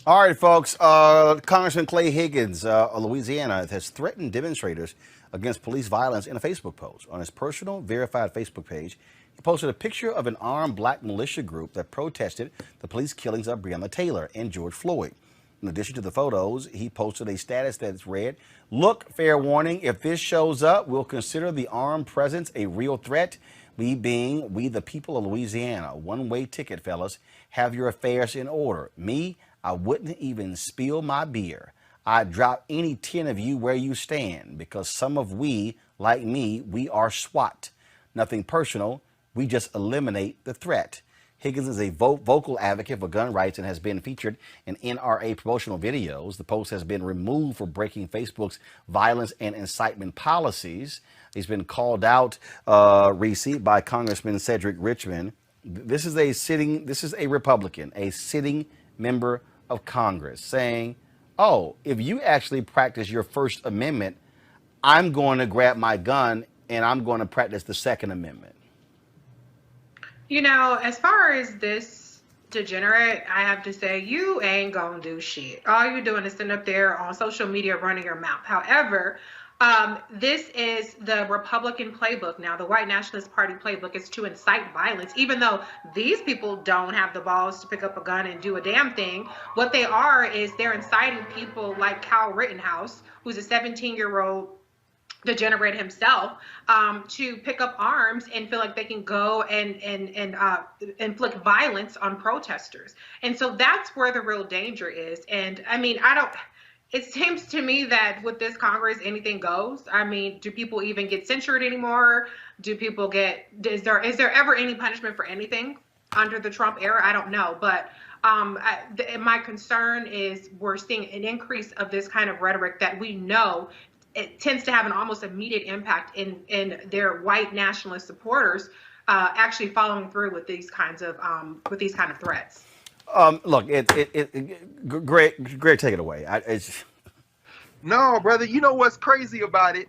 All right, folks. Congressman Clay Higgins of Louisiana has threatened demonstrators against police violence in a Facebook post. On his personal, verified Facebook page, he posted a picture of an armed black militia group that protested the police killings of Breonna Taylor and George Floyd. In addition to the photos, he posted a status that's read, "Look, fair warning, if this shows up, we'll consider the armed presence a real threat. We being we the people of Louisiana. One-way ticket, fellas. Have your affairs in order. Me, I wouldn't even spill my beer. I'd drop any 10 of you where you stand because some of we, like me, we are SWAT. Nothing personal. We just eliminate the threat." Higgins is a vocal advocate for gun rights and has been featured in NRA promotional videos. The post has been removed for breaking Facebook's violence and incitement policies. He's been called out, Reese, by Congressman Cedric Richmond. This is a Republican, a sitting member of Congress, saying, "Oh, if you actually practice your First Amendment, I'm going to grab my gun and I'm going to practice the Second Amendment." You know, as far as this degenerate, I have to say, you ain't gonna do shit. All you're doing is sitting up there on social media running your mouth. However, this is the Republican playbook now. The White Nationalist Party playbook is to incite violence, even though these people don't have the balls to pick up a gun and do a damn thing. What they are is they're inciting people like Kyle Rittenhouse, who's a 17-year-old degenerate himself, to pick up arms and feel like they can go and inflict violence on protesters. And so that's where the real danger is. And I mean, it seems to me that with this Congress, anything goes. I mean, do people even get censured anymore? Is there ever any punishment for anything under the Trump era? I don't know. But my concern is we're seeing an increase of this kind of rhetoric that we know it tends to have an almost immediate impact in their white nationalist supporters actually following through with these kinds of threats. Look, Greg, take it away. No, brother. You know what's crazy about it?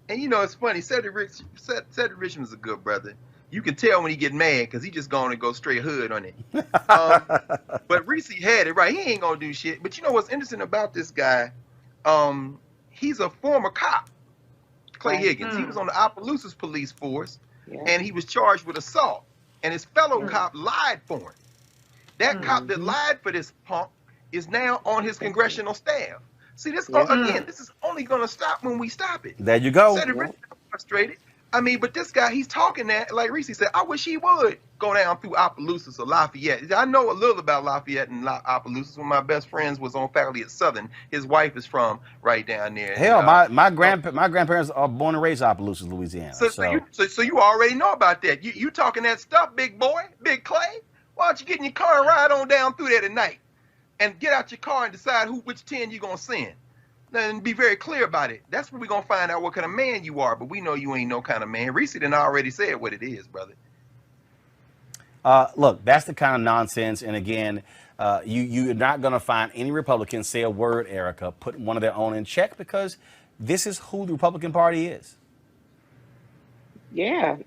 And you know it's funny. Cedric Richmond's a good brother. You can tell when he get mad because he just going to go straight hood on it. But Reese had it right. He ain't gonna do shit. But you know what's interesting about this guy? He's a former cop, Clay Higgins. He was on the Opelousas police force, and he was charged with assault. And his fellow cop lied for him. That cop that lied for this punk is now on his congressional staff. See, this again, this is only going to stop when we stop it. There you go. Cedric Richmond frustrated. I mean, but this guy, he's talking that, like Reese said, I wish he would go down through Opelousas or Lafayette. I know a little about Lafayette and Opelousas. One of my best friends was on faculty at Southern. His wife is from right down there. Hell, my grandparents are born and raised in Opelousas, Louisiana. So you already know about that. You talking that stuff, big boy, big Clay? Why don't you get in your car and ride on down through there tonight and get out your car and decide which 10 you're going to send? And be very clear about it. That's where we're going to find out what kind of man you are. But we know you ain't no kind of man. Reese done already said what it is, brother. Look, that's the kind of nonsense. And again, you're not going to find any Republicans say a word, Erica, putting one of their own in check because this is who the Republican Party is. Yeah.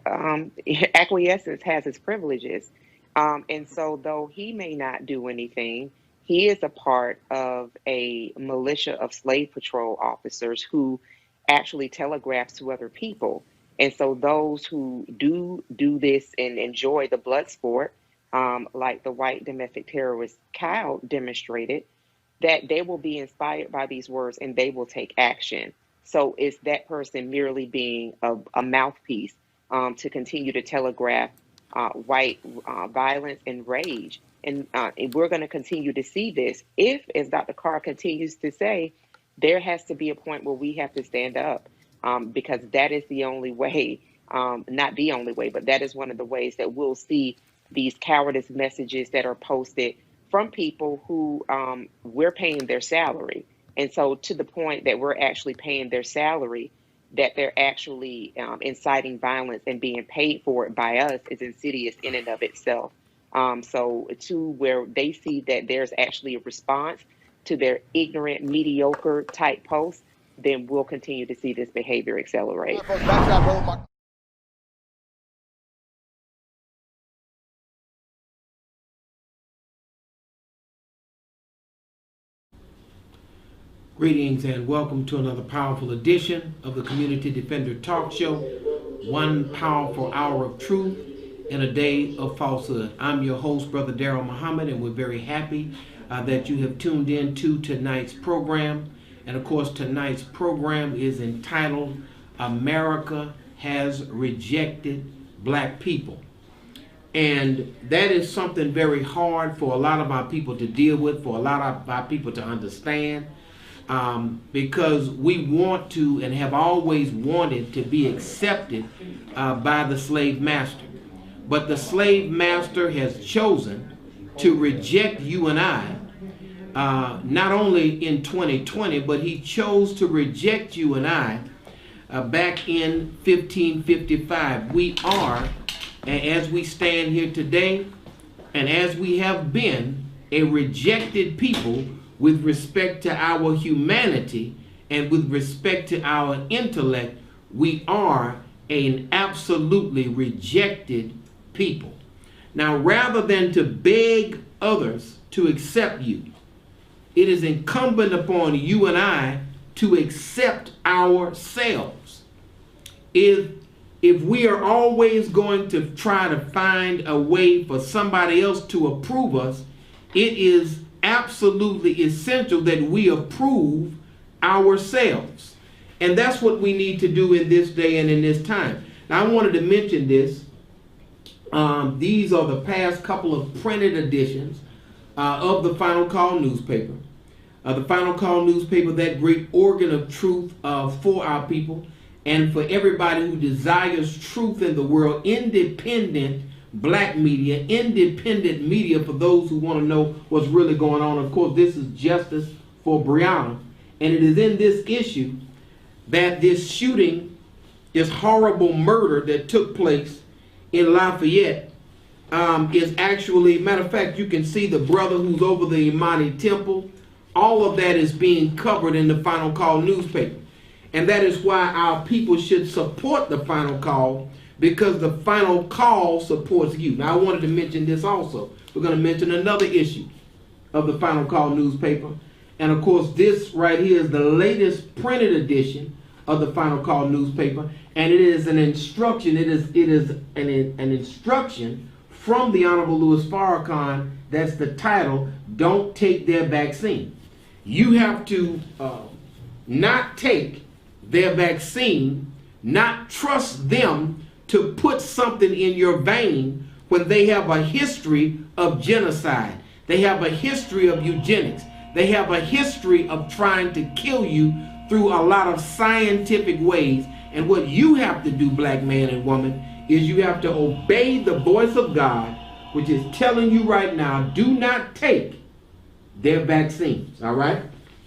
Acquiescence has its privileges. And so though he may not do anything, he is a part of a militia of slave patrol officers who actually telegraphs to other people. And so those who do this and enjoy the blood sport, like the white domestic terrorist Kyle demonstrated, that they will be inspired by these words and they will take action. So is that person merely being a mouthpiece to continue to telegraph white violence and rage? And we're going to continue to see this if, as Dr. Carr continues to say, there has to be a point where we have to stand up because that is the only way, not the only way, but that is one of the ways that we'll see these cowardice messages that are posted from people who we're paying their salary. And so to the point that we're actually paying their salary, that they're actually inciting violence and being paid for it by us is insidious in and of itself. So to where they see that there's actually a response to their ignorant, mediocre type posts, then we'll continue to see this behavior accelerate. Greetings and welcome to another powerful edition of the Community Defender Talk Show. One powerful hour of truth in a day of falsehood. I'm your host, Brother Darrell Muhammad, and we're very happy that you have tuned in to tonight's program. And of course, tonight's program is entitled America Has Rejected Black People. And that is something very hard for a lot of our people to deal with, for a lot of our people to understand. Because we want to and have always wanted to be accepted by the slave master. But the slave master has chosen to reject you and I, not only in 2020, but he chose to reject you and I back in 1555. We are, as we stand here today, and as we have been, a rejected people with respect to our humanity and with respect to our intellect. We are an absolutely rejected people. Now, rather than to beg others to accept you, it is incumbent upon you and I to accept ourselves. If we are always going to try to find a way for somebody else to approve us, it is absolutely essential that we approve ourselves. And that's what we need to do in this day and in this time. Now, I wanted to mention this. These are the past couple of printed editions of the Final Call newspaper. The Final Call newspaper, that great organ of truth for our people and for everybody who desires truth in the world, independent black media, independent media for those who want to know what's really going on. Of course, this is Justice for Breonna. And it is in this issue that this shooting, this horrible murder that took place in Lafayette is actually, matter of fact, you can see the brother who's over the Imani Temple. All of that is being covered in the Final Call newspaper. And that is why our people should support the Final Call, because the Final Call supports you. Now, I wanted to mention this also. We're going to mention another issue of the Final Call newspaper. And of course, this right here is the latest printed edition of the Final Call newspaper. And it is an instruction. It is an instruction from the Honorable Louis Farrakhan. That's the title, Don't Take Their Vaccine. You have to not take their vaccine, not trust them to put something in your vein when they have a history of genocide. They have a history of eugenics. They have a history of trying to kill you through a lot of scientific ways. And what you have to do, black man and woman, is you have to obey the voice of God, which is telling you right now, do not take their vaccines, all right?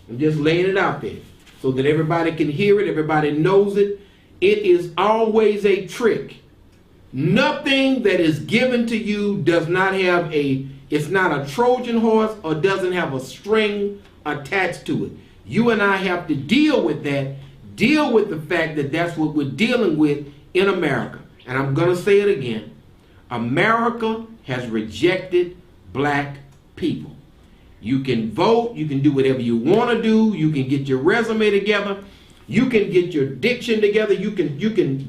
I'm just laying it out there so that everybody can hear it, everybody knows it. It is always a trick. Nothing that is given to you does not have it's not a Trojan horse or doesn't have a string attached to it. You and I have to deal with that, deal with the fact that that's what we're dealing with in America. And I'm going to say it again. America has rejected black people. You can vote, you can do whatever you want to do, you can get your resume together, you can get your diction together, you can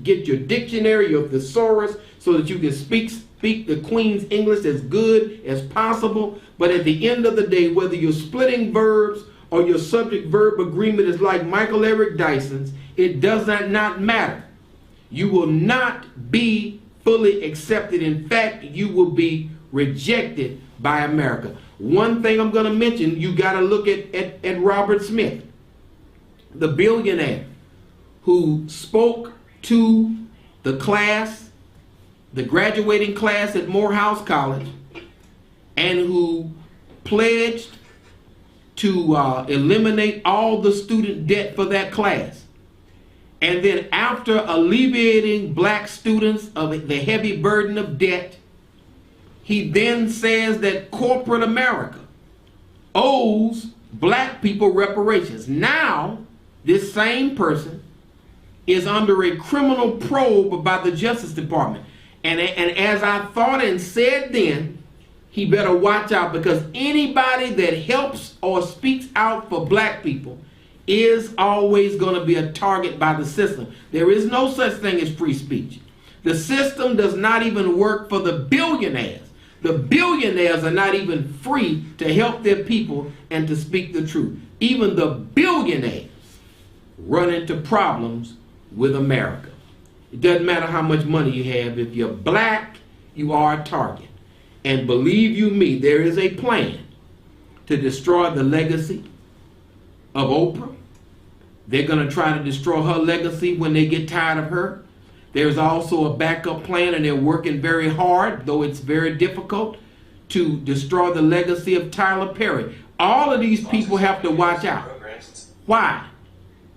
get your dictionary, your thesaurus, so that you can speak the Queen's English as good as possible. But at the end of the day, whether you're splitting verbs or your subject-verb agreement is like Michael Eric Dyson's, it does not matter. You will not be fully accepted. In fact, you will be rejected by America. One thing I'm going to mention, you got to look at Robert Smith, the billionaire who spoke to the class, the graduating class at Morehouse College, and who pledged to eliminate all the student debt for that class. And then after alleviating black students of the heavy burden of debt, he then says that corporate America owes black people reparations. Now, this same person is under a criminal probe by the Justice Department. And as I thought and said then, he better watch out, because anybody that helps or speaks out for black people is always going to be a target by the system. There is no such thing as free speech. The system does not even work for the billionaires. The billionaires are not even free to help their people and to speak the truth. Even the billionaires run into problems with America. It doesn't matter how much money you have. If you're black, you are a target. And believe you me, there is a plan to destroy the legacy of Oprah. They're going to try to destroy her legacy when they get tired of her. There's also a backup plan, and they're working very hard, though it's very difficult, to destroy the legacy of Tyler Perry. All of these people have to watch out. Why?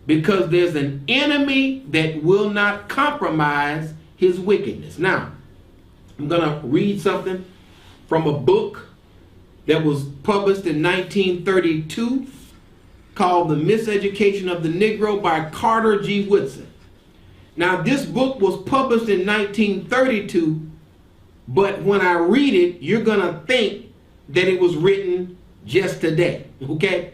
Because there's an enemy that will not compromise his wickedness. Now, I'm going to read something from a book that was published in 1932 called The Miseducation of the Negro by Carter G. Woodson. Now, this book was published in 1932, but when I read it, you're going to think that it was written just today, okay?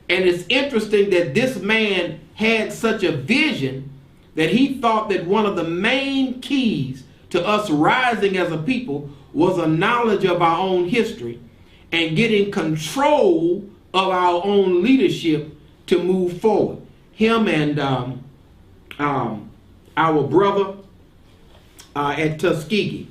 And it's interesting that this man had such a vision that he thought that one of the main keys to us rising as a people was a knowledge of our own history and getting control of our own leadership to move forward. Him and our brother at Tuskegee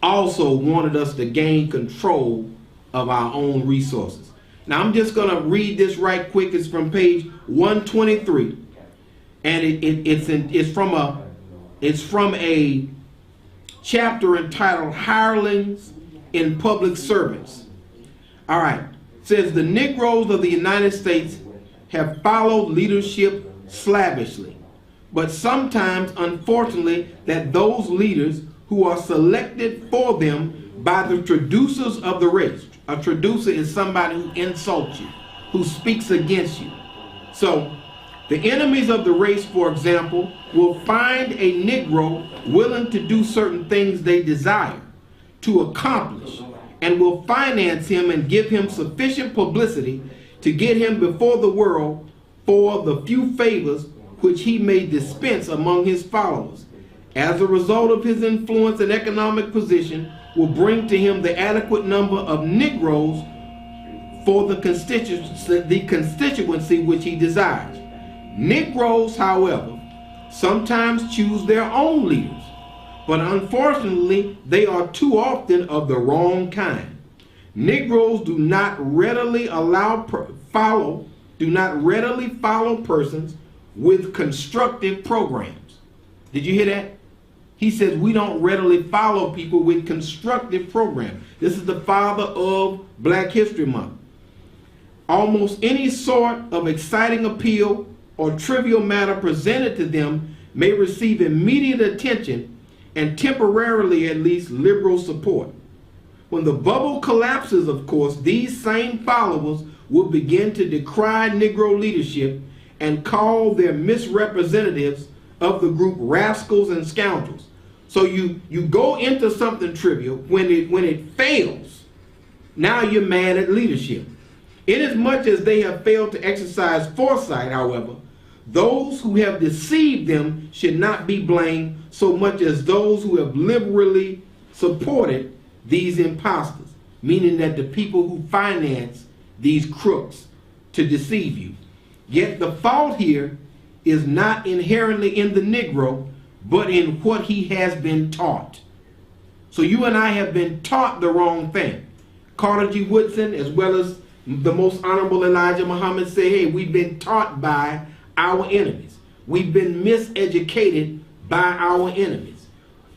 also wanted us to gain control of our own resources. Now I'm just going to read this right quick. It's from page 123, and it's from a chapter entitled "Hirelings in Public Servants." All right, it says the Negroes of the United States have followed leadership slavishly, but sometimes, unfortunately, that those leaders who are selected for them by the traducers of the race. A traducer is somebody who insults you, who speaks against you. So, the enemies of the race, for example, will find a Negro willing to do certain things they desire to accomplish, and will finance him and give him sufficient publicity to get him before the world for the few favors which he may dispense among his followers. As a result of his influence and economic position, will bring to him the adequate number of Negroes for the constituency which he desires. Negroes, however, sometimes choose their own leaders, but unfortunately, they are too often of the wrong kind. Negroes do not readily follow persons with constructive programs. Did you hear that? He says we don't readily follow people with constructive programs. This is the father of Black History Month. Almost any sort of exciting appeal or trivial matter presented to them may receive immediate attention and temporarily at least liberal support. When the bubble collapses, of course, these same followers will begin to decry Negro leadership and call their misrepresentatives of the group rascals and scoundrels. So you go into something trivial, when it fails, now you're mad at leadership. Inasmuch as they have failed to exercise foresight, however, those who have deceived them should not be blamed so much as those who have liberally supported these impostors, meaning that the people who finance these crooks to deceive you. Yet the fault here is not inherently in the Negro, but in what he has been taught. So you and I have been taught the wrong thing. Carter G. Woodson, as well as the most honorable Elijah Muhammad, say, hey, we've been taught by our enemies. We've been miseducated by our enemies.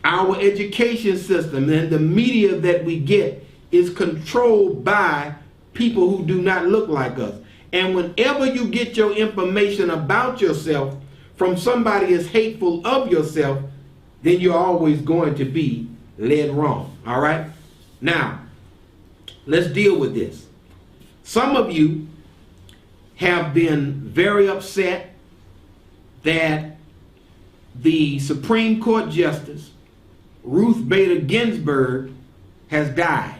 Our education system and the media that we get is controlled by people who do not look like us. And whenever you get your information about yourself from somebody as hateful of yourself, then you're always going to be led wrong. All right? Now, let's deal with this. Some of you have been very upset that the Supreme Court Justice Ruth Bader Ginsburg has died.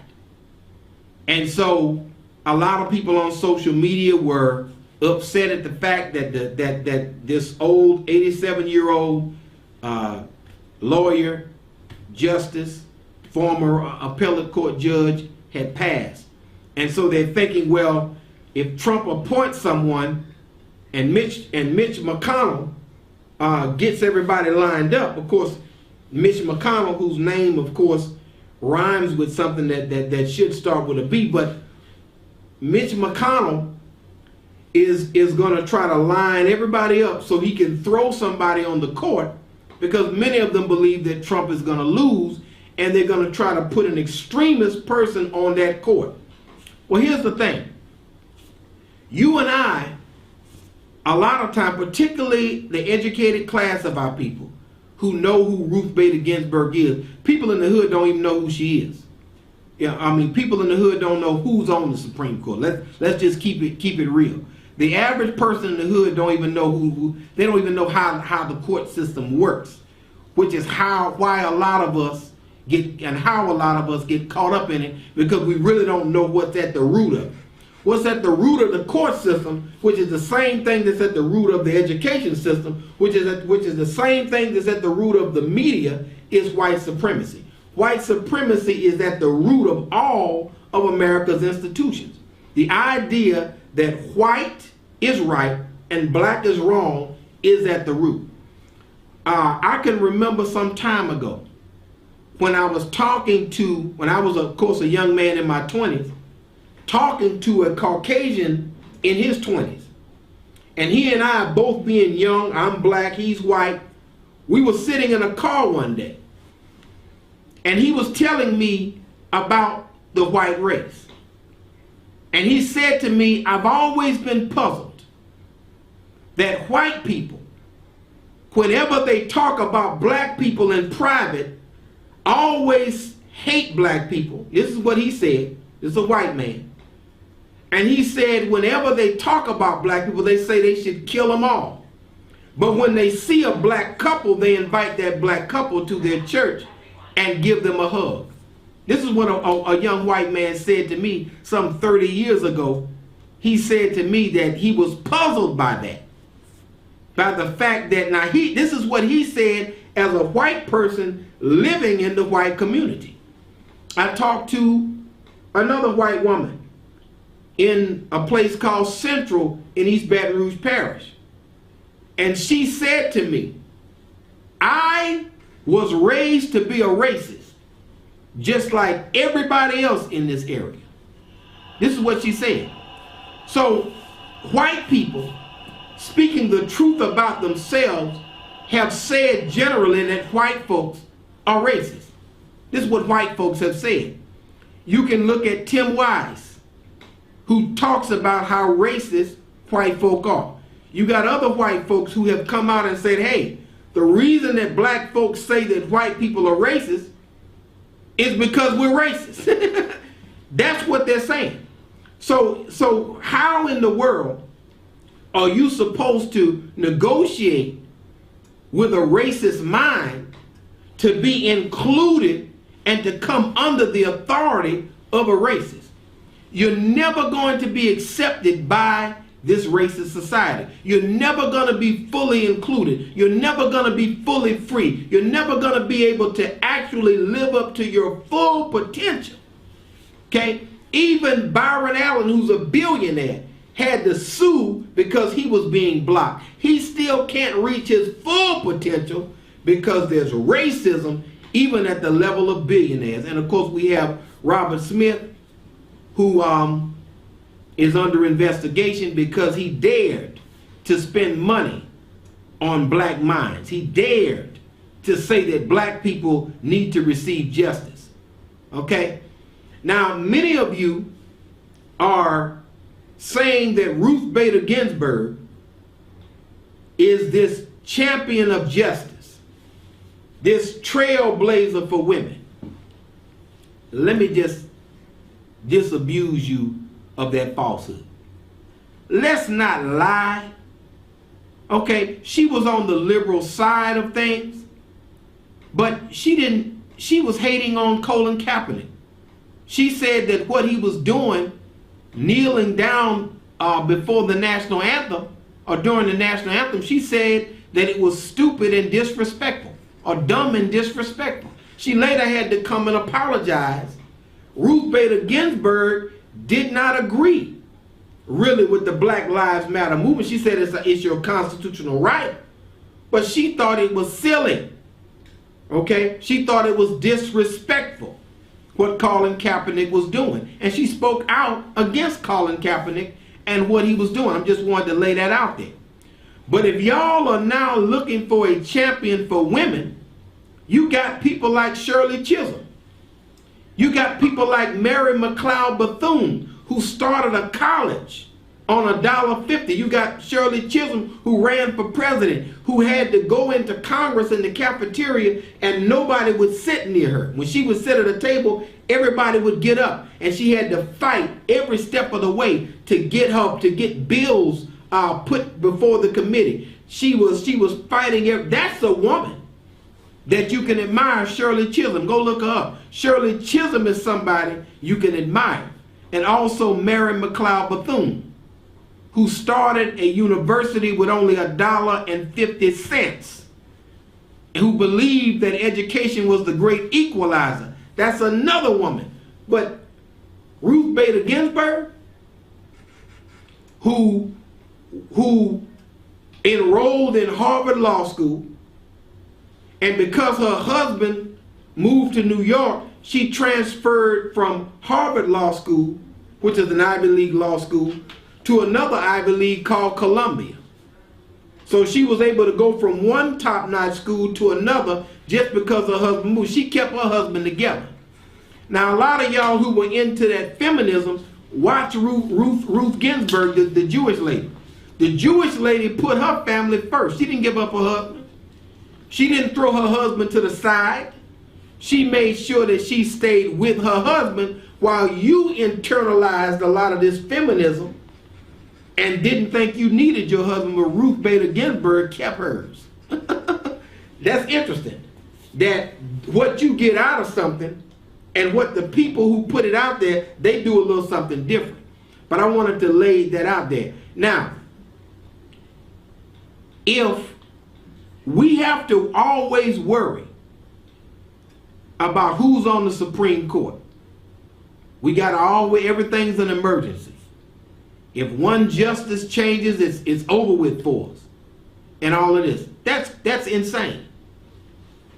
And so a lot of people on social media were upset at the fact that that this old 87-year-old lawyer, justice, former appellate court judge had passed. And so they're thinking, well, if Trump appoints someone and Mitch McConnell gets everybody lined up, of course, Mitch McConnell, whose name, of course, rhymes with something that should start with a B, but Mitch McConnell is going to try to line everybody up so he can throw somebody on the court, because many of them believe that Trump is going to lose, and they're going to try to put an extremist person on that court. Well, here's the thing. You and I, a lot of time, particularly the educated class of our people who know who Ruth Bader Ginsburg is, people in the hood don't even know who she is. Yeah, I mean, people in the hood don't know who's on the Supreme Court. Let's just keep it real. The average person in the hood don't even know they don't even know how the court system works, which is why a lot of us get caught up in it, because we really don't know what's at the root of it. What's at the root of the court system, which is the same thing that's at the root of the education system, which is the same thing that's at the root of the media, is white supremacy. White supremacy is at the root of all of America's institutions. The idea that white is right and black is wrong is at the root. I can remember some time ago when I was of course, a young man in my 20s, talking to a Caucasian in his 20s. And he and I, both being young, I'm black, he's white, we were sitting in a car one day. And he was telling me about the white race. And he said to me, I've always been puzzled that white people, whenever they talk about black people in private, always hate black people. This is what he said. This is a white man. And he said whenever they talk about black people, they say they should kill them all. But when they see a black couple, they invite that black couple to their church and give them a hug. This is what a young white man said to me some 30 years ago. He said to me that he was puzzled by that. By the fact that this is what he said as a white person living in the white community. I talked to another white woman in a place called Central in East Baton Rouge Parish. And she said to me, I was raised to be a racist, just like everybody else in this area. This is what she said. So white people, speaking the truth about themselves, have said generally that white folks are racist. This is what white folks have said. You can look at Tim Wise, who talks about how racist white folk are. You got other white folks who have come out and said, hey, the reason that black folks say that white people are racist is because we're racist. That's what they're saying. So how in the world are you supposed to negotiate with a racist mind to be included and to come under the authority of a racist? You're never going to be accepted by this racist society. You're never going to be fully included. You're never going to be fully free. You're never going to be able to actually live up to your full potential. Okay? Even Byron Allen, who's a billionaire, had to sue because he was being blocked. He still can't reach his full potential because there's racism even at the level of billionaires. And of course we have Robert Smith, who is under investigation because he dared to spend money on black minds. He dared to say that black people need to receive justice. Okay? Now, many of you are saying that Ruth Bader Ginsburg is this champion of justice, this trailblazer for women. Let me just disabuse you of that falsehood. Let's not lie. Okay, she was on the liberal side of things, but she was hating on Colin Kaepernick. She said that what he was doing, kneeling down before the national anthem, or during the national anthem, she said that it was stupid and disrespectful, or dumb and disrespectful. She later had to come and apologize. Ruth Bader Ginsburg did not agree really with the Black Lives Matter movement. She said it's your constitutional right, but she thought it was silly. Okay? She thought it was disrespectful what Colin Kaepernick was doing. And she spoke out against Colin Kaepernick and what he was doing. I just wanted to lay that out there. But if y'all are now looking for a champion for women, you got people like Shirley Chisholm. You got people like Mary McLeod Bethune, who started a college on $1.50. You got Shirley Chisholm, who ran for president, who had to go into Congress in the cafeteria and nobody would sit near her. When she would sit at a table, everybody would get up, and she had to fight every step of the way to get bills put before the committee. She was fighting. That's a woman that you can admire, Shirley Chisholm. Go look her up. Shirley Chisholm is somebody you can admire. And also Mary McLeod Bethune, who started a university with only $1.50, and who believed that education was the great equalizer. That's another woman. But Ruth Bader Ginsburg, who enrolled in Harvard Law School, and because her husband moved to New York, she transferred from Harvard Law School, which is an Ivy League law school, to another Ivy League called Columbia. So she was able to go from one top-notch school to another just because her husband moved. She kept her husband together. Now, a lot of y'all who were into that feminism, watch Ruth Ginsburg, the Jewish lady. The Jewish lady put her family first. She didn't give up her husband. She didn't throw her husband to the side. She made sure that she stayed with her husband while you internalized a lot of this feminism and didn't think you needed your husband, but Ruth Bader Ginsburg kept hers. That's interesting. That what you get out of something and what the people who put it out there, they do a little something different. But I wanted to lay that out there. Now, if we have to always worry about who's on the Supreme Court, we got to always, everything's an emergency. If one justice changes, it's over with for us. And all of this. That's insane.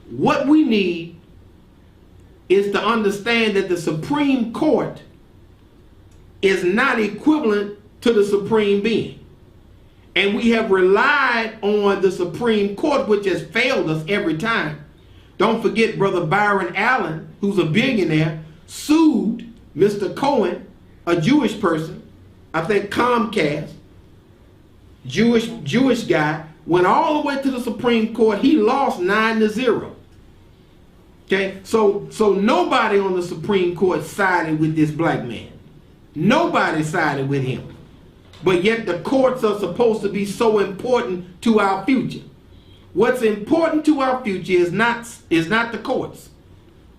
What we need is to understand that the Supreme Court is not equivalent to the supreme being. And we have relied on the Supreme Court, which has failed us every time. Don't forget Brother Byron Allen, who's a billionaire, sued Mr. Cohen, a Jewish person, I think Comcast, Jewish guy, went all the way to the Supreme Court. He lost 9-0. Okay, so nobody on the Supreme Court sided with this black man. Nobody sided with him. But yet the courts are supposed to be so important to our future. What's important to our future is not the courts.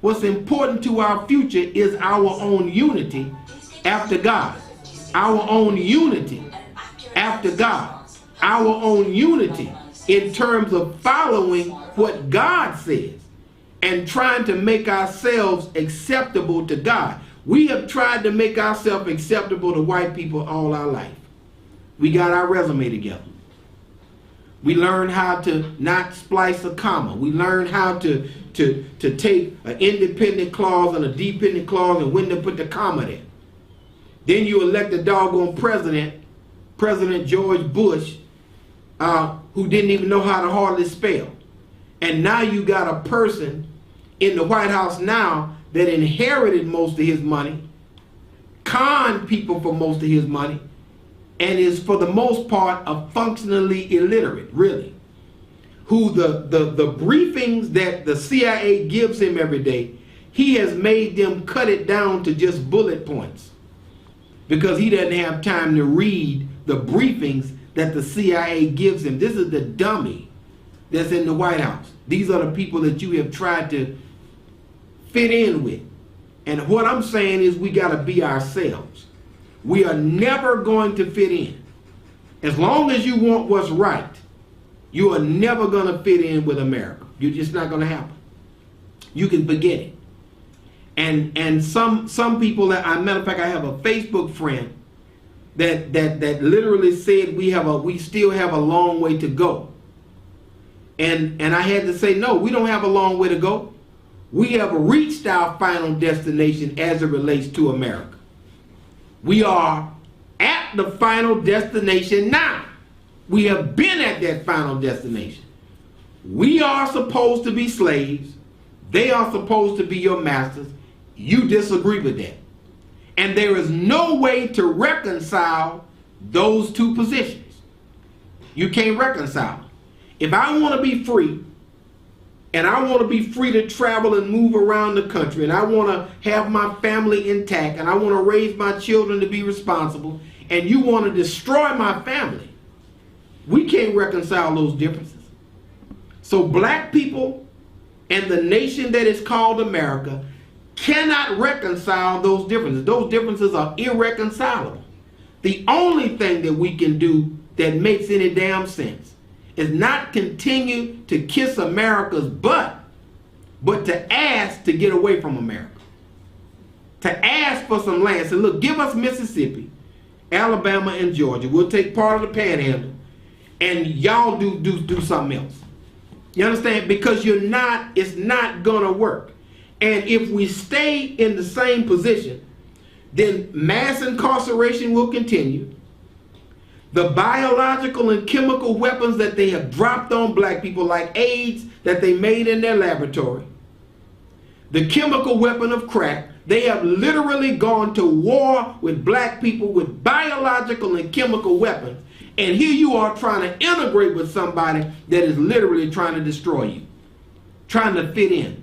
What's important to our future is our own unity after God. Our own unity after God. Our own unity in terms of following what God says and trying to make ourselves acceptable to God. We have tried to make ourselves acceptable to white people all our life. We got our resume together. We learned how to not splice a comma. We learned how to take an independent clause and a dependent clause and when to put the comma there. Then you elect a doggone president, President George Bush, who didn't even know how to hardly spell. And now you got a person in the White House now that inherited most of his money, conned people for most of his money, and is for the most part a functionally illiterate, really, who the briefings that the CIA gives him every day, he has made them cut it down to just bullet points because he doesn't have time to read the briefings that the CIA gives him. This is the dummy that's in the White House. These are the people that you have tried to fit in with. And what I'm saying is we got to be ourselves. we are never going to fit in. As long as you want what's right, you are never going to fit in with America. You're just not going to happen. You can forget it. And some people that matter of fact, I have a Facebook friend that literally said we still have a long way to go. And I had to say, no, we don't have a long way to go. We have reached our final destination as it relates to America. We are at the final destination now. We have been at that final destination. We are supposed to be slaves. They are supposed to be your masters. You disagree with that. And there is no way to reconcile those two positions. You can't reconcile them. If I want to be free, and I want to be free to travel and move around the country, and I want to have my family intact, and I want to raise my children to be responsible, and you want to destroy my family, we can't reconcile those differences. So black people and the nation that is called America cannot reconcile those differences. Those differences are irreconcilable. The only thing that we can do that makes any damn sense is not continue to kiss America's butt, but to ask to get away from America. To ask for some land. Say, look, give us Mississippi, Alabama, and Georgia. We'll take part of the panhandle, and y'all do something else. You understand? Because it's not gonna work. And if we stay in the same position, then mass incarceration will continue. The biological and chemical weapons that they have dropped on black people, like AIDS that they made in their laboratory, the chemical weapon of crack, they have literally gone to war with black people with biological and chemical weapons. And here you are trying to integrate with somebody that is literally trying to destroy you, trying to fit in.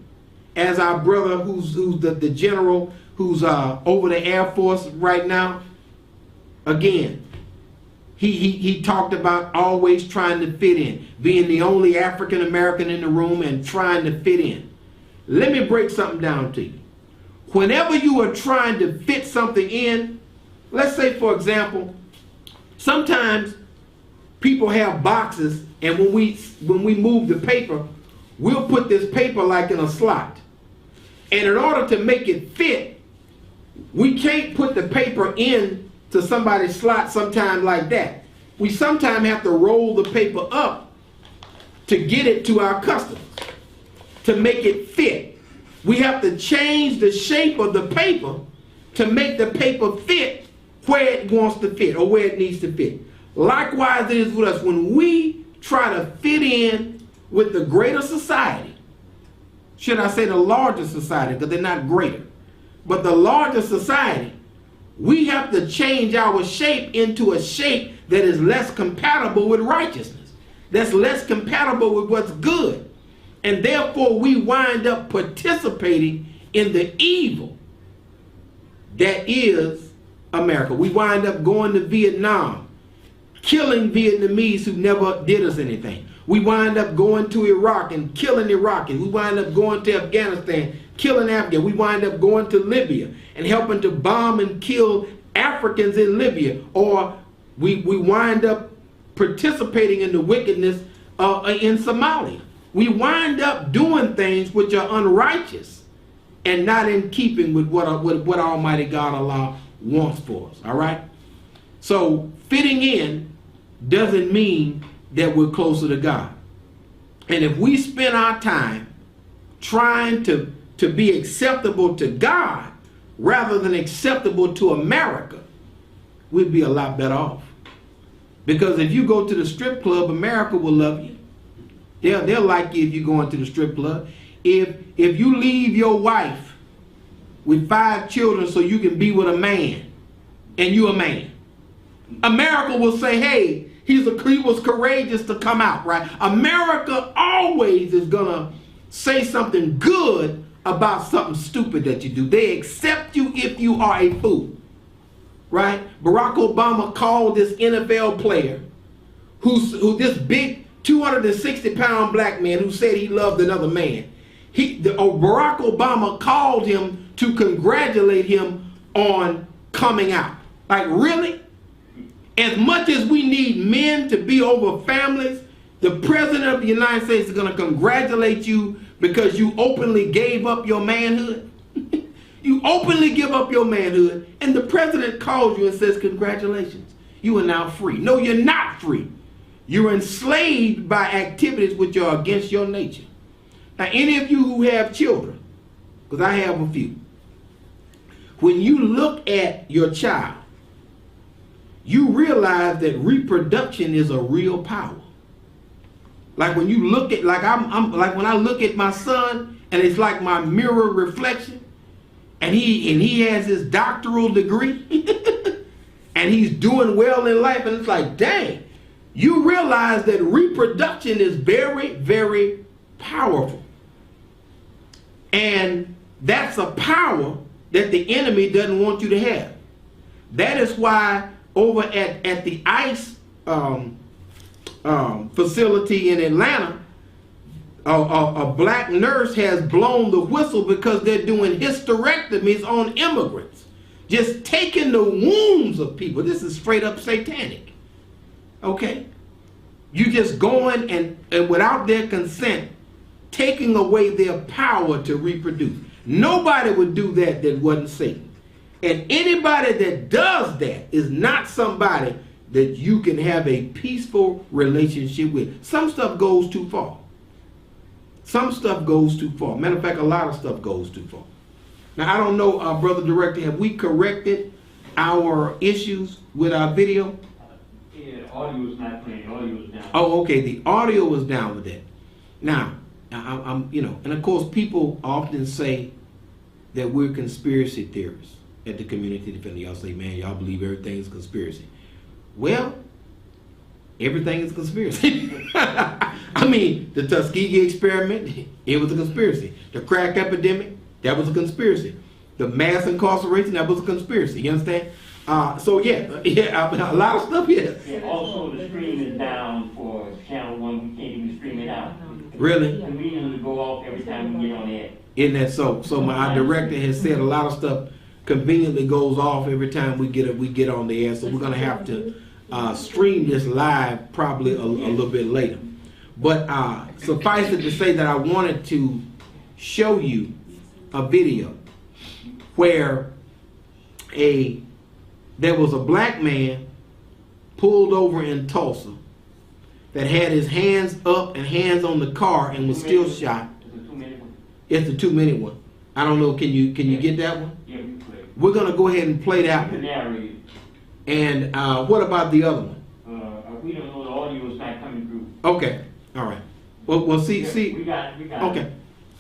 As our brother who's the general who's over the Air Force right now, again, he talked about always trying to fit in, being the only African American in the room and trying to fit in. Let me break something down to you. Whenever you are trying to fit something in, let's say for example, sometimes people have boxes, and when we move the paper, we'll put this paper like in a slot. And in order to make it fit, we can't put the paper in to somebody's slot sometime like that. We sometimes have to roll the paper up to get it to our customers, to make it fit. We have to change the shape of the paper to make the paper fit where it wants to fit or where it needs to fit. Likewise it is with us. When we try to fit in with the greater society, should I say the larger society, because they're not greater, but the larger society, we have to change our shape into a shape that is less compatible with righteousness, that's less compatible with what's good. And therefore we wind up participating in the evil that is America. We wind up going to Vietnam, killing Vietnamese who never did us anything. We wind up going to Iraq and killing Iraqis. We wind up going to Afghanistan, killing Afghans. We wind up going to Libya and helping to bomb and kill Africans in Libya. Or we wind up participating in the wickedness in Somalia. We wind up doing things which are unrighteous and not in keeping with what Almighty God Allah wants for us. All right? So fitting in doesn't mean that we're closer to God. And if we spend our time trying to be acceptable to God rather than acceptable to America, we'd be a lot better off. Because if you go to the strip club, America will love you. They'll like you if you go into the strip club. If you leave your wife with 5 children so you can be with a man, and you're a man, America will say, hey, he was courageous to come out, right? America always is gonna say something good about something stupid that you do. They accept you if you are a fool, right? Barack Obama called this NFL player who this big 260-pound black man who said he loved another man. Barack Obama called him to congratulate him on coming out. Like, really? As much as we need men to be over families, the President of the United States is going to congratulate you because you openly gave up your manhood. You openly give up your manhood, and the President calls you and says, congratulations, you are now free. No, you're not free. You're enslaved by activities which are against your nature. Now, any of you who have children, because I have a few, when you look at your child, you realize that reproduction is a real power. Like when you look at, like when I look at my son, and it's like my mirror reflection, and he has his doctoral degree, and he's doing well in life, and it's like, dang, you realize that reproduction is very, very powerful. And that's a power that the enemy doesn't want you to have. That is why over at the ICE facility in Atlanta, a black nurse has blown the whistle because they're doing hysterectomies on immigrants. Just taking the wombs of people. This is straight up satanic. Okay? You just going and without their consent, taking away their power to reproduce. Nobody would do that wasn't Satan. And anybody that does that is not somebody that you can have a peaceful relationship with. Some stuff goes too far. Some stuff goes too far. Matter of fact, a lot of stuff goes too far. Now, I don't know, Brother Director, have we corrected our issues with our video? Yeah, audio is not playing. Audio is down. Oh, okay. The audio was down with that. Now, I'm and of course, people often say that we're conspiracy theorists at the Community Defender. Y'all say, man, y'all believe everything is conspiracy. Well, everything is conspiracy. I mean, the Tuskegee experiment, it was a conspiracy. The crack epidemic, that was a conspiracy. The mass incarceration, that was a conspiracy. You understand? So yeah, a lot of stuff here. Yeah, also the stream is down for channel 1. We can't even stream it out. Really? The media will go off every time we get on air. Isn't that so? So our director has said a lot of stuff conveniently goes off every time we get on the air. So we're gonna have to stream this live probably a little bit later. But suffice it to say that I wanted to show you a video where there was a black man pulled over in Tulsa that had his hands up and hands on the car and was still shot. It's the 2-minute one. I don't know. Can you get that one? Yeah, we play. We're gonna go ahead and play that one. And what about the other one? We don't know. The audio is not coming through. Okay. All right. Well, see. We got Okay. it.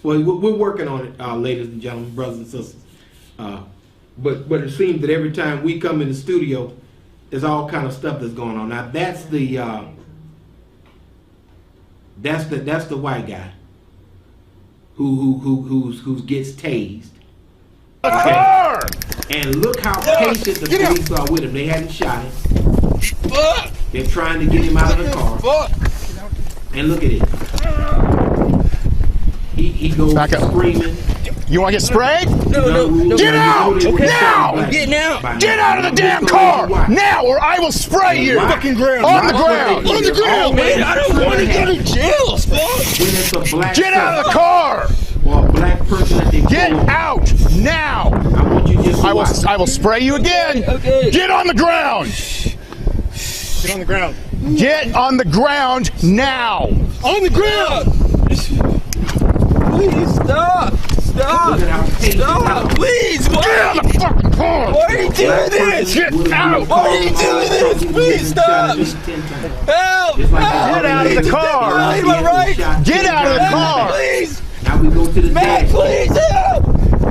Well, we're working on it, ladies and gentlemen, brothers and sisters. But it seems that every time we come in the studio, there's all kind of stuff that's going on. Now that's the white guy who gets tased. Okay. And look how patient the police are with him. They hadn't shot him. They're trying to get him out of the car. And look at it. He goes screaming. You want to get sprayed? No. Get out! Now! I'm getting out. Get out of the damn car! Now, or I will spray you! Fucking ground! On the ground! On the ground! Man, I don't want to go to jail, Get out of the car! Or a black person that they Get out now! I want you just I will spray you again! Okay. Get on the ground! Get on the ground. Get on the ground now! On the ground! Please stop! Stop! Stop! Please! Get out of the fucking car! Why are you doing this? Get out! Why are you doing this? Please stop! Help! Get out of the car! I need my rights! Get out of the car! Please! Now we go to the Man, dash. please help!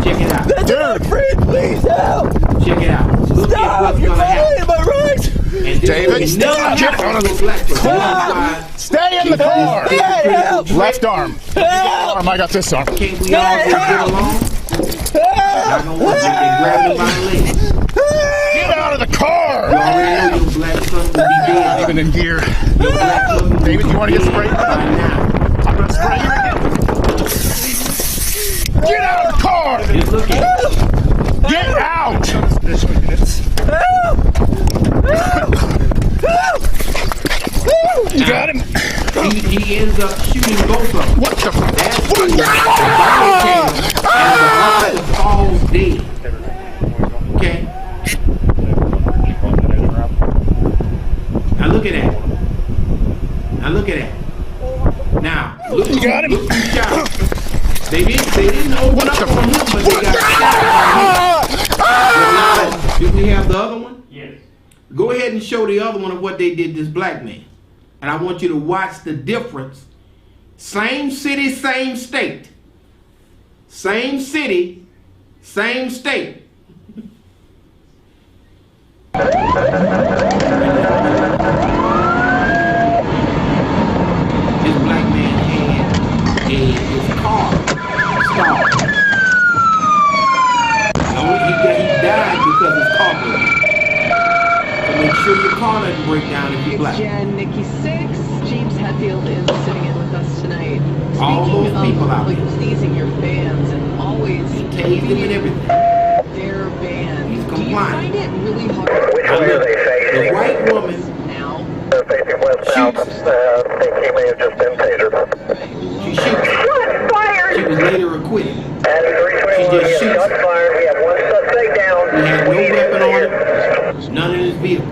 Check it out. That's my friend! Please help! Check it out. Look at Stop! what's You're gonna happen. violating my rights! And David, this stop. Get out of the car. Stay in the car! Help! Left arm. Help! I got this arm. Can't we all just get along? Not gonna work. They grab him by the leg. Get out of the You car! already know your black son will be dead. Even in gear. Your black son will be David, you want to get sprayed? by now. I'm going to spray you again. Get out of the car! Just look at it. Get out! Help! You got him. He ends up shooting both of them. What the fuck? That's when the body cam and the officer falls dead. Okay? Now look at that. Now look at that. Now look, You got him. look who shot him. They didn't open up on him, but they got shot. Did we have the other one? Yes. Go ahead and show the other one of what they did to this black man. And I want you to watch the difference. Same city, same state. Same city, same state. This black man had his car stalled. He died because his car broke down. So make sure your car doesn't break down if you're black. Jan, Nikki 6, James Hetfield is sitting in with us tonight. All those people out there. Seizing your bands and always Tased him and everything. their band. He's Do you compliant. find it really hard? Which way are they facing? The white woman Now, They're facing westbound. shoots. I think he may have just been tasered. She shoots. Shots fired! She was later acquitted. And 321, we have shots fired. We have one suspect down. He had no weapon on him, none in his vehicle.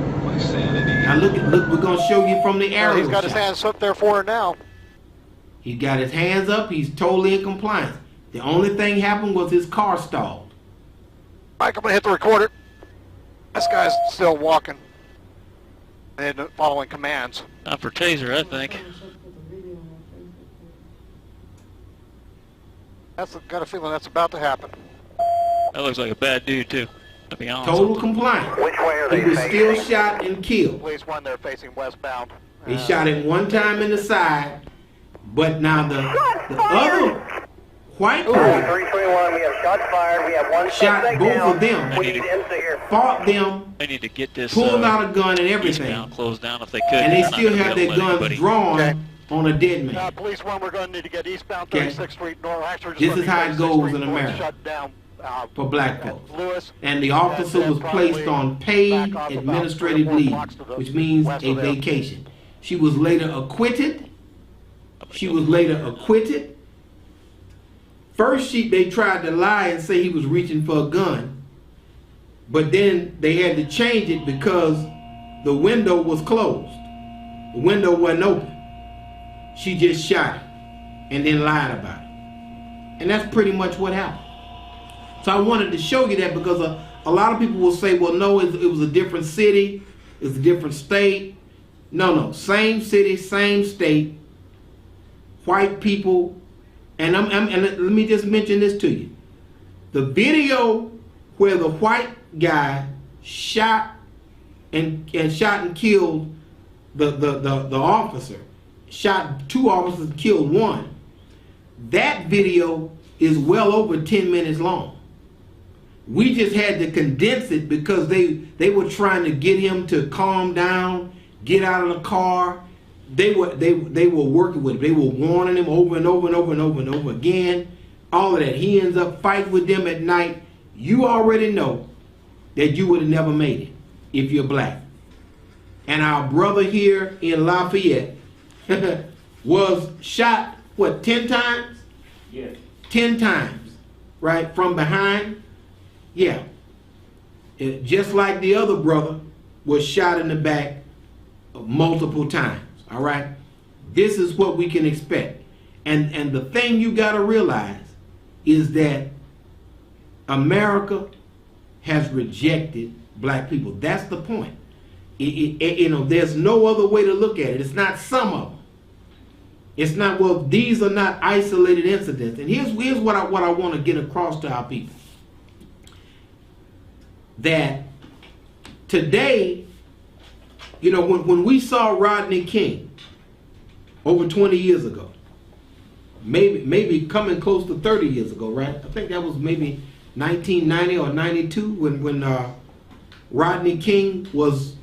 Now look, we're gonna show you from the aerial He's got his shot. hands up there for her now. He got his hands up, he's totally in compliance. The only thing happened was his car stalled. Mike, I'm gonna hit the recorder. This guy's still walking and following commands. Not for taser, I think. Got a feeling that's about to happen. That looks like a bad dude, too. To be honest. Total compliance. Which way are He they was still facing? shot and killed. Police one, they're facing westbound. They shot him one time in the side, but now the other white person 321, we have shots fired. We have one shot suspect both down. of them, We need to insert here. fought them, They need to get this pulled out a gun and everything, eastbound closed down if they could. and they They're not still gonna have be their able to let guns anybody- drawn Okay. on a dead man. Police one, we're going to need to get eastbound Okay. 36th Street North. Actually, just This gonna is be how it 36th goes Street in North, America shut down, for black folks. Lewis. And the officer was placed on paid administrative leave, which means a vacation. She was later acquitted. She was later acquitted. First, they tried to lie and say he was reaching for a gun, but then they had to change it because the window was closed. The window wasn't open. She just shot him and then lied about it. And that's pretty much what happened. So I wanted to show you that because a lot of people will say, well, no, it was a different city, it's a different state. No, same city, same state, white people. And let me just mention this to you. The video where the white guy shot and killed the officer, shot two officers and killed one. That video is well over 10 minutes long. We just had to condense it because they were trying to get him to calm down, get out of the car. They were working with him. They were warning him over and over and over and over and over again. All of that. He ends up fighting with them at night. You already know that you would have never made it if you're black. And our brother here in Lafayette was shot, what, 10 times? Yes. 10 times, right, from behind. Yeah. Just like the other brother was shot in the back multiple times. All right. This is what we can expect. And the thing you got to realize is that America has rejected black people. That's the point. There's no other way to look at it. It's not some of them. It's not, well, these are not isolated incidents. And here's what I want to get across to our people. That today, when we saw Rodney King over 20 years ago, maybe coming close to 30 years ago, right? I think that was maybe 1990 or 92 when Rodney King was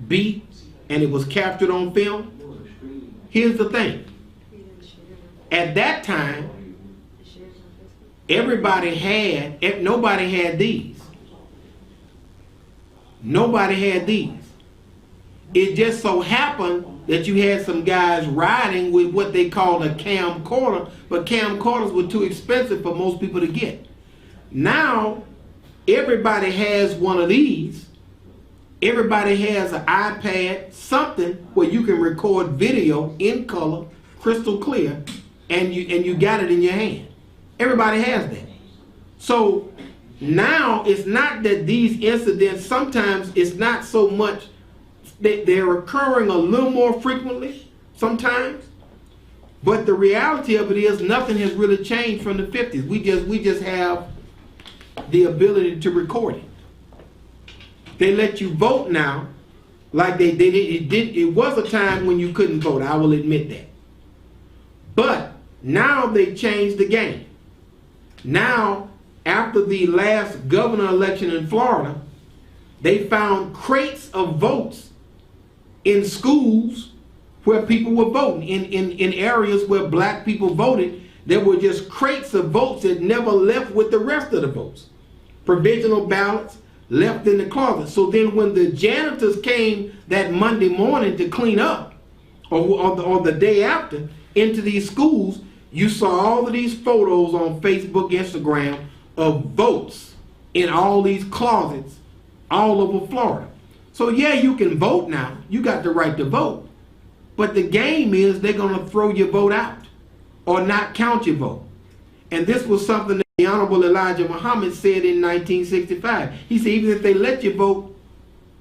beat and it was captured on film. Here's the thing. At that time, nobody had these. Nobody had these. It just so happened that you had some guys riding with what they called a camcorder, but camcorders were too expensive for most people to get. Now, everybody has one of these. Everybody has an iPad, something where you can record video in color, crystal clear, and you got it in your hand. Everybody has that. So now it's not that these incidents, sometimes it's not so much that they're occurring a little more frequently sometimes, but the reality of it is nothing has really changed from the 50s. We just have the ability to record it. They let you vote now, like they did. It was a time when you couldn't vote. I will admit that. But now they changed the game. Now, after the last governor election in Florida, they found crates of votes in schools where people were voting. In areas where black people voted, there were just crates of votes that never left with the rest of the votes. Provisional ballots left in the closet. So then when the janitors came that Monday morning to clean up, or the day after, into these schools, you saw all of these photos on Facebook, Instagram of votes in all these closets all over Florida. So yeah, you can vote now. You got the right to vote. But the game is they're going to throw your vote out or not count your vote. And this was something that the Honorable Elijah Muhammad said in 1965. He said even if they let you vote,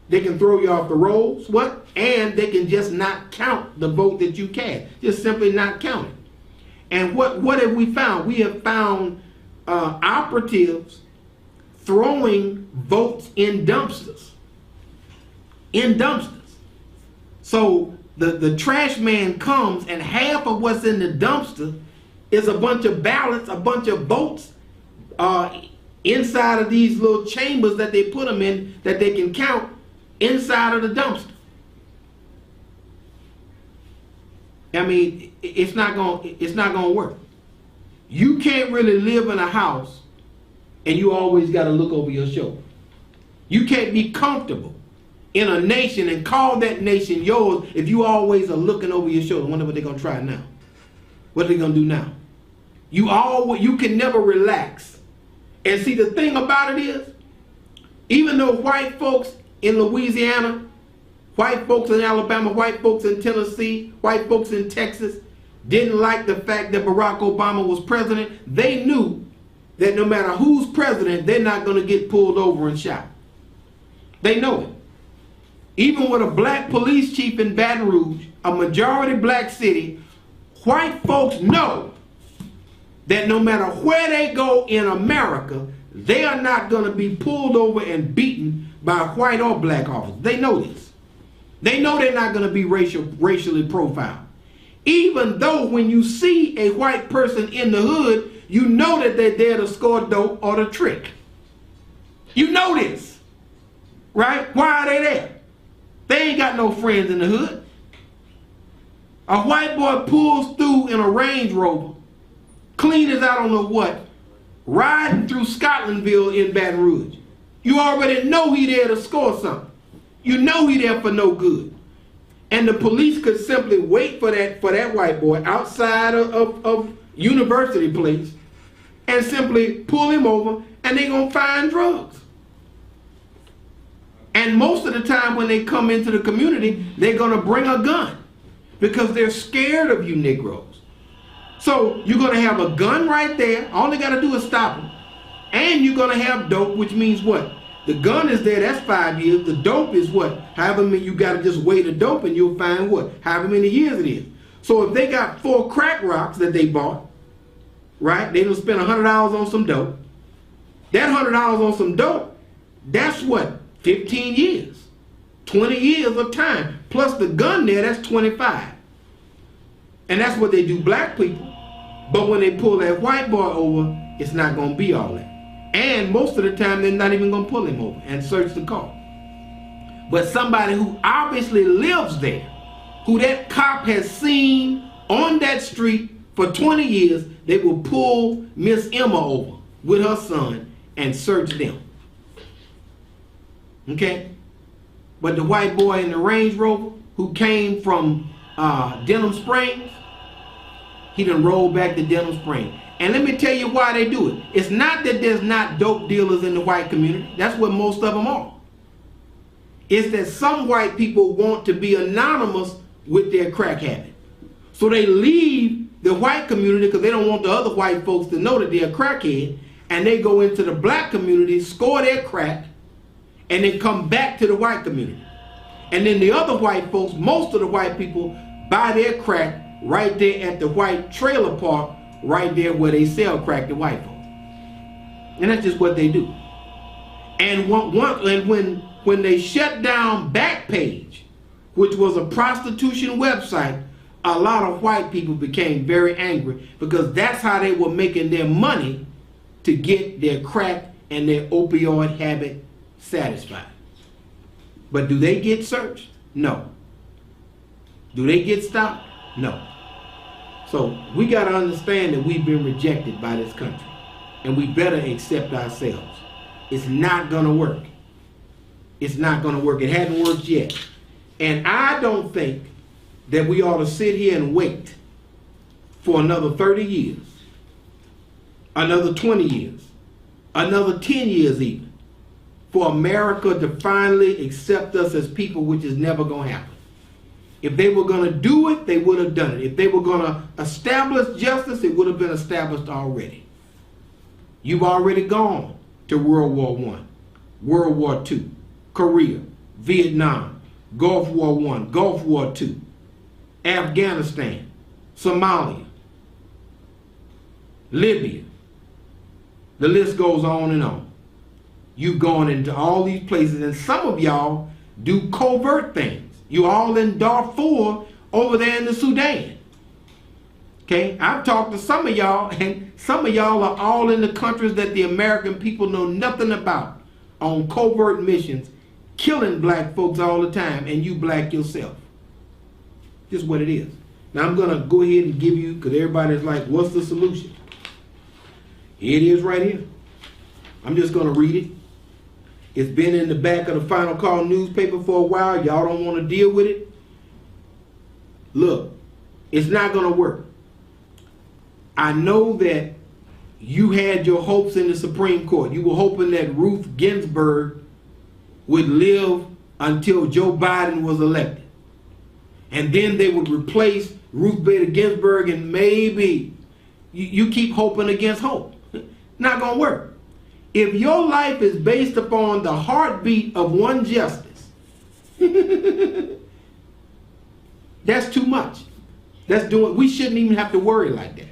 they can throw you off the rolls. What? And they can just not count the vote that you cast. Just simply not count it. And what have we found? We have found operatives throwing votes in dumpsters. In dumpsters. So the trash man comes and half of what's in the dumpster is a bunch of ballots, a bunch of votes inside of these little chambers that they put them in that they can count inside of the dumpster. I mean, it's not gonna work. You can't really live in a house and you always got to look over your shoulder. You can't be comfortable in a nation and call that nation yours if you always are looking over your shoulder. I wonder what they're gonna try now. What are they gonna do now? You can never relax. And see, the thing about it is, even though white folks in Louisiana, white folks in Alabama, white folks in Tennessee, white folks in Texas didn't like the fact that Barack Obama was president, they knew that no matter who's president, they're not going to get pulled over and shot. They know it. Even with a black police chief in Baton Rouge, a majority black city, white folks know that no matter where they go in America, they are not going to be pulled over and beaten by white or black officers. They know this. They know they're not going to be racially profiled. Even though when you see a white person in the hood, you know that they're there to score dope or to trick. You know this, right? Why are they there? They ain't got no friends in the hood. A white boy pulls through in a Range Rover, clean as I don't know what, riding through Scotlandville in Baton Rouge. You already know he there to score something. You know he there for no good. And the police could simply wait for that white boy outside of University Place and simply pull him over, and they're going to find drugs. And most of the time when they come into the community, they're going to bring a gun because they're scared of you Negroes. So you're going to have a gun right there. All they got to do is stop them. And you're going to have dope, which means what? The gun is there, that's 5 years. The dope is what? However many, you got to just weigh the dope and you'll find what? However many years it is. So if they got 4 crack rocks that they bought, right? They done spent $100 on some dope. That $100 on some dope, that's what? 15 years. 20 years of time. Plus the gun there, that's 25. And that's what they do black people. But when they pull that white boy over, it's not going to be all that. And most of the time, they're not even going to pull him over and search the car. But somebody who obviously lives there, who that cop has seen on that street for 20 years, they will pull Miss Emma over with her son and search them. Okay? But the white boy in the Range Rover who came from Denham Springs, he done rolled back to Denham Springs. And let me tell you why they do it. It's not that there's not dope dealers in the white community. That's what most of them are. It's that some white people want to be anonymous with their crack habit. So they leave the white community because they don't want the other white folks to know that they're a crackhead, and they go into the black community, score their crack, and then come back to the white community. And then the other white folks, most of the white people, buy their crack right there at the white trailer park, right there where they sell crack to white folks. And that's just what they do. And when they shut down Backpage, which was a prostitution website, a lot of white people became very angry because that's how they were making their money to get their crack and their opioid habit satisfied. But do they get searched? No. Do they get stopped? No. So we got to understand that we've been rejected by this country, and we better accept ourselves. It's not going to work. It's not going to work. It hasn't worked yet. And I don't think that we ought to sit here and wait for another 30 years, another 20 years, another 10 years even, for America to finally accept us as people, which is never going to happen. If they were going to do it, they would have done it. If they were going to establish justice, it would have been established already. You've already gone to World War I, World War II, Korea, Vietnam, Gulf War I, Gulf War II, Afghanistan, Somalia, Libya. The list goes on and on. You've gone into all these places, and some of y'all do covert things. You all in Darfur over there in the Sudan. Okay, I've talked to some of y'all, and some of y'all are all in the countries that the American people know nothing about, on covert missions, killing black folks all the time, and you black yourself. Just what it is. Now I'm gonna go ahead and give you, because everybody's like, what's the solution? Here it is right here. I'm just gonna read it. It's been in the back of the Final Call newspaper for a while. Y'all don't want to deal with it. Look, it's not going to work. I know that you had your hopes in the Supreme Court. You were hoping that Ruth Ginsburg would live until Joe Biden was elected. And then they would replace Ruth Bader Ginsburg, and maybe you keep hoping against hope. Not going to work. If your life is based upon the heartbeat of one justice, that's too much. We shouldn't even have to worry like that.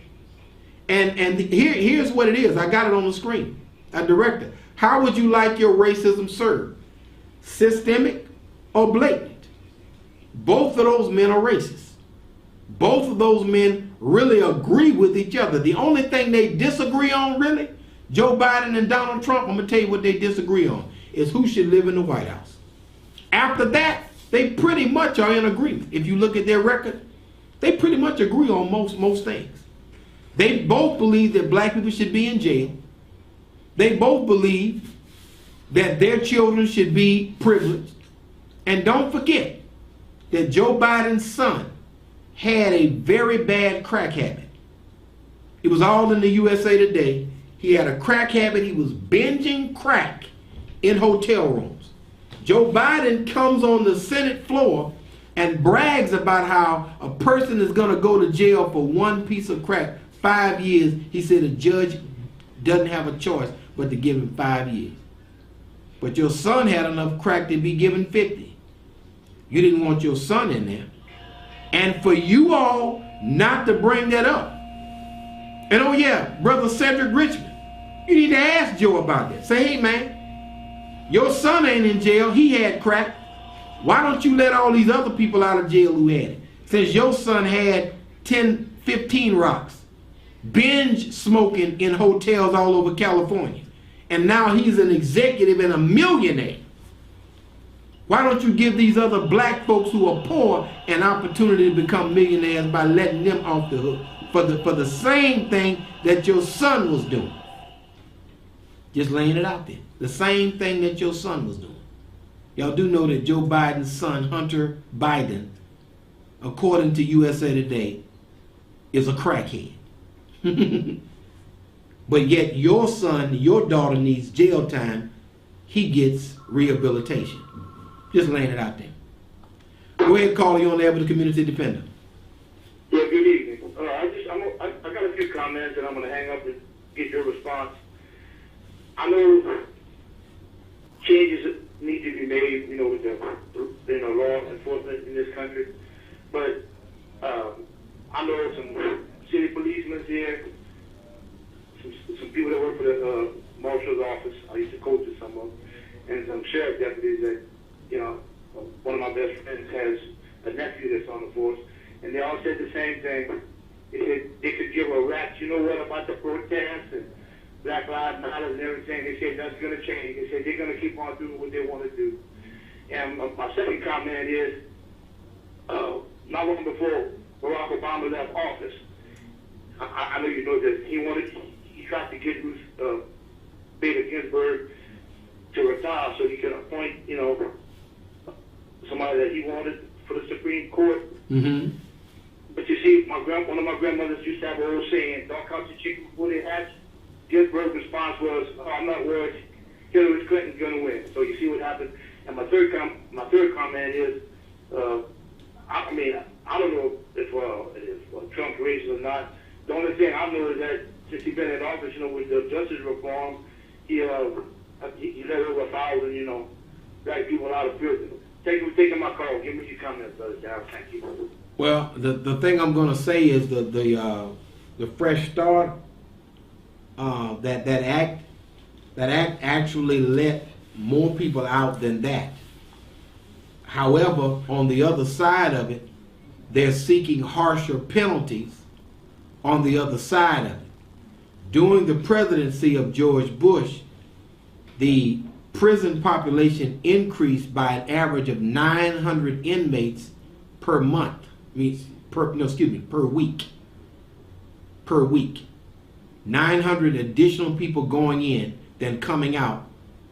And here's what it is. I got it on the screen. Director, how would you like your racism served? Systemic or blatant? Both of those men are racist. Both of those men really agree with each other. The only thing they disagree on, really, Joe Biden and Donald Trump, I'm going to tell you what they disagree on, is who should live in the White House. After that, they pretty much are in agreement. If you look at their record, they pretty much agree on most things. They both believe that black people should be in jail. They both believe that their children should be privileged. And don't forget that Joe Biden's son had a very bad crack habit. It was all in the USA Today. He had a crack habit. He was binging crack in hotel rooms. Joe Biden comes on the Senate floor and brags about how a person is going to go to jail for one piece of crack, 5 years. He said a judge doesn't have a choice but to give him 5 years. But your son had enough crack to be given 50. You didn't want your son in there. And for you all not to bring that up. And oh yeah, Brother Cedric Richmond, you need to ask Joe about that. Say, hey man, your son ain't in jail. He had crack. Why don't you let all these other people out of jail who had it? Since your son had 10, 15 rocks, binge smoking in hotels all over California. And now he's an executive and a millionaire. Why don't you give these other black folks who are poor an opportunity to become millionaires by letting them off the hook for the same thing that your son was doing? Just laying it out there. The same thing that your son was doing. Y'all do know that Joe Biden's son, Hunter Biden, according to USA Today, is a crackhead. But yet your son, your daughter needs jail time. He gets rehabilitation. Just laying it out there. Go ahead, caller. You on there with the community defender. Yeah, good evening. I got a few comments, and I'm going to hang up and get your response. I know changes need to be made, with the law enforcement in this country, but I know some city policemen here, some people that work for the marshal's office. I used to coach with some of them, and some sheriff deputies that, one of my best friends has a nephew that's on the force, and they all said the same thing. They said they could give a rat's, about the protests and Black Lives Matter and everything. They said that's going to change. They said they're going to keep on doing what they want to do. And my second comment is, not long before Barack Obama left office, I know you know that he tried to get Ruth Bader Ginsburg to retire so he could appoint, somebody that he wanted for the Supreme Court. Mm-hmm. But you see, one of my grandmothers used to have an old saying, "Don't count your chicken before they hatch." Ginsburg's response was, "Oh, I'm not worried. Hillary Clinton's going to win." So you see what happened. And my third comment is, I don't know if Trump's racist or not. The only thing I know is that since he's been in office, with the justice reform, he let over 1,000, black people out of prison. Thank you for taking my call. Give me your comments, Brother Darrell. Thank you. Well, the thing I'm going to say is the Fresh Start, that act actually let more people out than that. However, on the other side of it, they're seeking harsher penalties on the other side of it. During the presidency of George Bush, the prison population increased by an average of 900 inmates per month. Per week. Per week. 900 additional people going in than coming out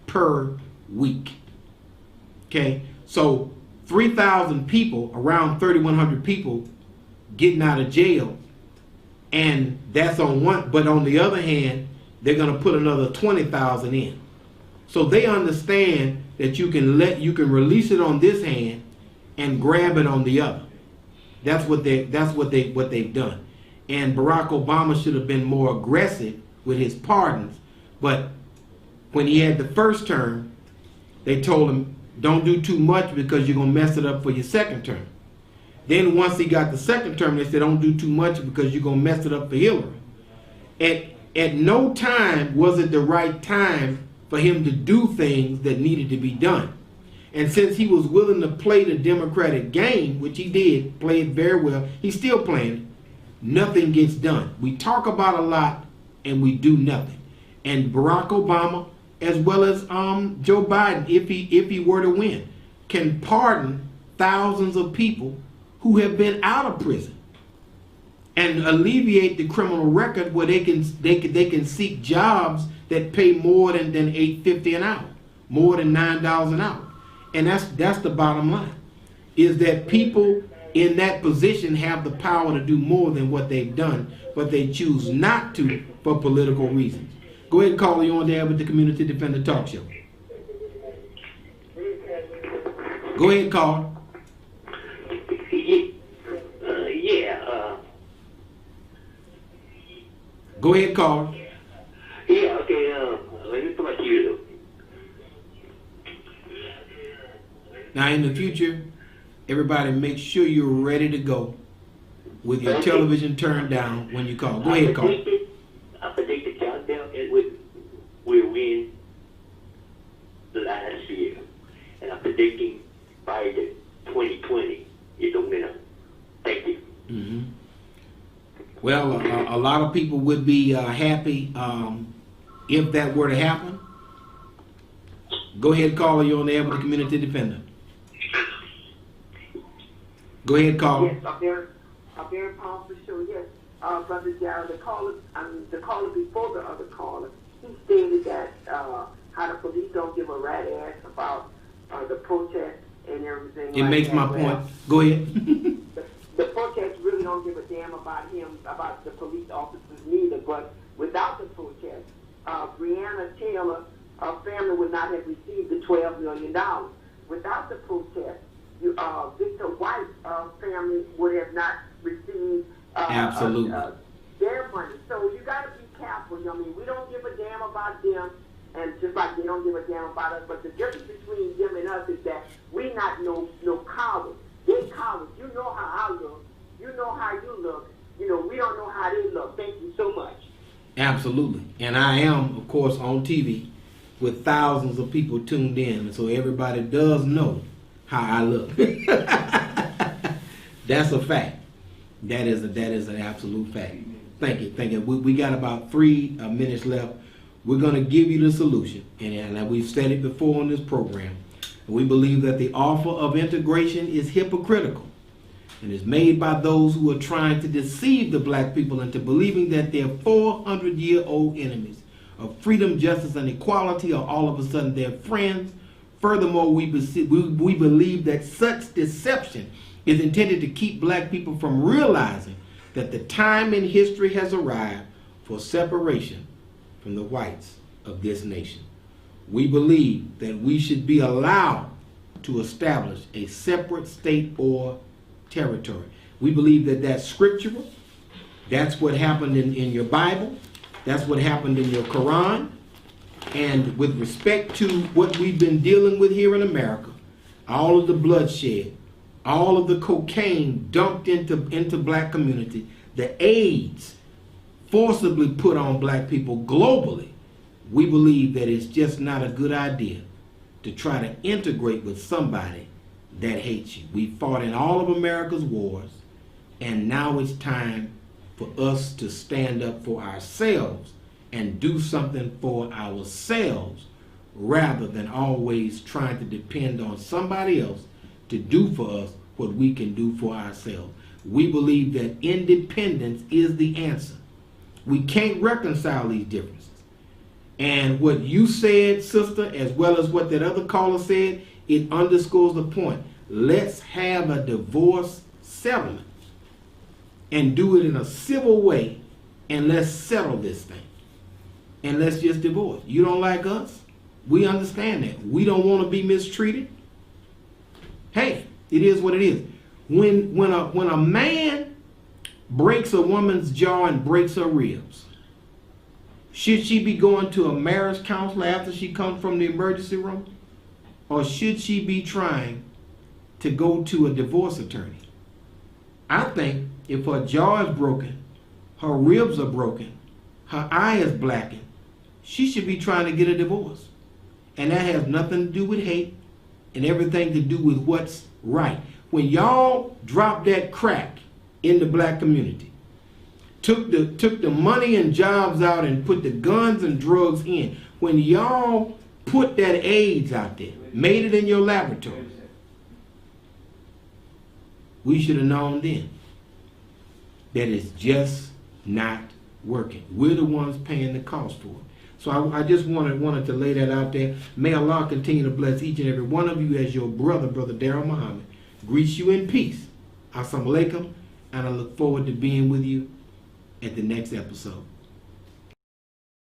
per week. Okay? So 3,000 people, around 3,100 people getting out of jail, and that's on one, but on the other hand, they're going to put another 20,000 in. So they understand that you can release it on this hand and grab it on the other. That's what they've done. And Barack Obama should have been more aggressive with his pardons. But when he had the first term, they told him, don't do too much because you're going to mess it up for your second term. Then once he got the second term, they said, don't do too much because you're going to mess it up for Hillary. At no time was it the right time for him to do things that needed to be done. And since he was willing to play the Democratic game, which he did, played very well, he's still playing it, nothing gets done. We talk about a lot and we do nothing. And Barack Obama, as well as Joe Biden, if he were to win, can pardon thousands of people who have been out of prison and alleviate the criminal record where they can seek jobs that pay more than $8.50 an hour, more than $9 an hour. And that's the bottom line, is that people in that position have the power to do more than what they've done, but they choose not to for political reasons. Go ahead and call you on there with the Community Defender Talk Show. Go ahead, call. Go ahead, call. Yeah, okay, let me talk to you. Now, in the future, everybody make sure you're ready to go with your television turned down when you call. Go ahead, call. I predict the countdown will win last year. And I'm predicting by the 2020 is the winner. Thank you. Mm-hmm. Well, a lot of people would be happy if that were to happen. Go ahead, caller. You're on the air with the Community Defender. Go ahead, caller. Yes, a very powerful show. Yes, Brother Darrell, the caller before the other caller, he stated that how the police don't give a rat ass about the protest and everything. It makes my point. Go ahead. The protests really don't give a damn about him, about the police officers neither. But without the protest, Breonna Taylor family would not have received the $12 million. Without the protest, Victor White's family would have not received absolutely their money. So you got to be careful. I mean, we don't give a damn about them, and just like they don't give a damn about us. But the difference between them and us is that we not no cowards. They cowards. You know how I look. You know how you look. You know, we don't know how they look. Thank you so much. Absolutely. And I am, of course, on TV with thousands of people tuned in, so everybody does know how I look. That's a fact. That is an absolute fact. Thank you. We got about 3 minutes left. We're going to give you the solution, and we've said it before on this program. We believe that the offer of integration is hypocritical and is made by those who are trying to deceive the black people into believing that their 400-year-old enemies of freedom, justice, and equality are all of a sudden their friends. Furthermore, we believe that such deception is intended to keep black people from realizing that the time in history has arrived for separation from the whites of this nation. We believe that we should be allowed to establish a separate state or territory. We believe that that's scriptural. That's what happened in your Bible. That's what happened in your Quran. And with respect to what we've been dealing with here in America, all of the bloodshed, all of the cocaine dumped into black community, the AIDS forcibly put on black people globally, we believe that it's just not a good idea to try to integrate with somebody that hates you. We fought in all of America's wars, and now it's time for us to stand up for ourselves and do something for ourselves rather than always trying to depend on somebody else to do for us what we can do for ourselves. We believe that independence is the answer. We can't reconcile these differences. And what you said, sister, as well as what that other caller said, it underscores the point. Let's have a divorce settlement and do it in a civil way, and let's settle this thing. And let's just divorce. You don't like us? We understand that. We don't want to be mistreated. Hey, it is what it is. When a man breaks a woman's jaw and breaks her ribs, should she be going to a marriage counselor after she comes from the emergency room? Or should she be trying to go to a divorce attorney? I think if her jaw is broken, her ribs are broken, her eye is blackened, she should be trying to get a divorce. And that has nothing to do with hate and everything to do with what's right. When y'all dropped that crack in the black community, took the money and jobs out and put the guns and drugs in, when y'all put that AIDS out there, made it in your laboratory, we should have known then that it's just not working. We're the ones paying the cost for it. So I just wanted to lay that out there. May Allah continue to bless each and every one of you as your brother Darrell Muhammad greets you in peace. Assalamu alaikum, and I look forward to being with you at the next episode.